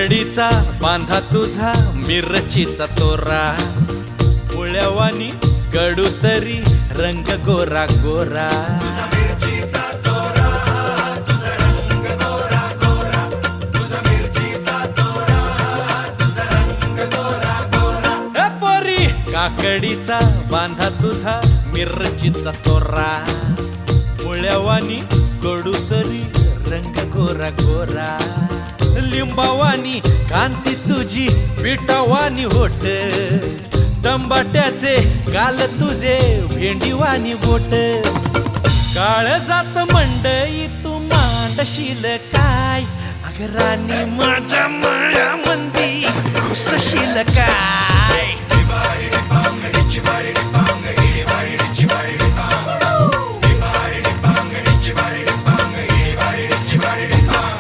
काकडीचा बांधा तुझा मिरचीचा तोरा, मुळ्यावानी कडू तरी रंग गोरा गोरा. पोरी काकडीचा बांधा तुझा मिरचीचा तोरा, मुळ्यावानी कडू तरी रंग गोरा गोरा. लिंबावानी कांती तुझी पिठावानी होट, टंबाट्याचे गाल तुझे भेंडीवानी बोट. काळजात मंडई तू मांडशील काय, अगं राणी माझ्या मळ्यामंदी घुसशील काय.